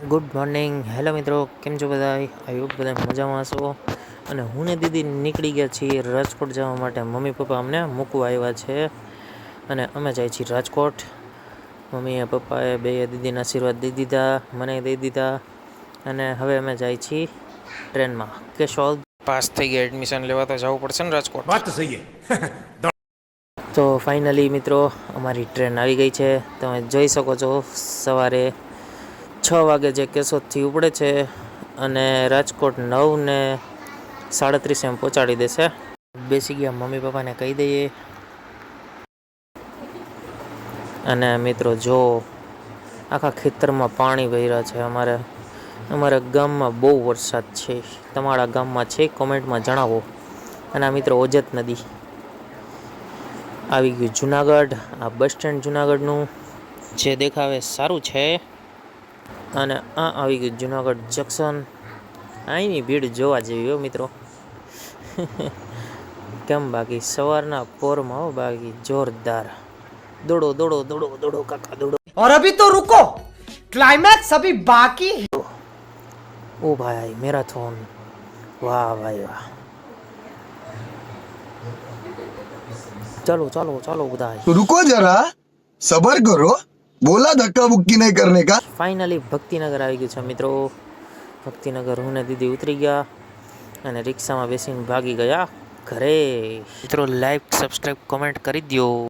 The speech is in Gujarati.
Good morning. હેલો મિત્રો, કેમ છો બધા? આઈ હોપ બધા મજામાં હશો. અને હું ને દીદી નીકળી ગયા છીએ રાજકોટ જવા માટે. મમ્મી પપ્પા અમને મૂકવા આવ્યા છે અને અમે જાય છીએ રાજકોટ. મમ્મીએ પપ્પાએ બે દીદીના આશીર્વાદ દઈ દીધા, મને દઈ દીધા અને હવે અમે જાય છીએ ટ્રેનમાં. કેશોદ પાસ થઈ ગયા, એડમિશન લેવા તો જવું પડશે ને રાજકોટ. વાત તો સહી તો ફાઇનલી મિત્રો અમારી ટ્રેન આવી ગઈ છે. તમે જોઈ શકો છો સવારે 6 વાગે જે કેશોદથી ઉપડે છે અને રાજકોટ 9:37 એમ પહોંચાડી દેશે. બેસી ગયા, મમ્મી પપ્પાને કહી દઈએ. અને મિત્રો જો આખા ખેતરમાં પાણી ભર્યા છે. અમારા ગામમાં બહુ વરસાદ છે. તમારા ગામમાં છે? કોમેન્ટમાં જણાવો. અને આ મિત્રો ઓજત નદી આવી ગયું જુનાગઢ. આ બસ સ્ટેન્ડ જુનાગઢનું જે દેખાવે સારું છે. અને આ આવી ગયું જુનાગઢ જંકશન. અહીંની ભીડ જોવા જેવી હો મિત્રો. કેમ બાકી સવારના પોરમાં હો, બાકી જોરદાર. દોડો દોડો દોડો દોડો કાકા દોડો. और अभी तो रुको, क्लाइमैक्स अभी बाकी है। ઓ ભાઈ મેરાથોન, વાહ ભાઈ વાહ. ચાલો ચાલો ચાલો બધા. तो रुको जरा, सबर करो, बोला धक्का बुक्की नहीं करने का। ફાઇનલી ભક્તિનગર આવી ગયું છે મિત્રો. ભક્તિનગર હું ને દીદી ઉતરી ગયા અને રિક્ષામાં બેસીને ભાગી ગયા ઘરે. મિત્રો લાઈક, સબસ્ક્રાઈબ, કોમેન્ટ કરી દો.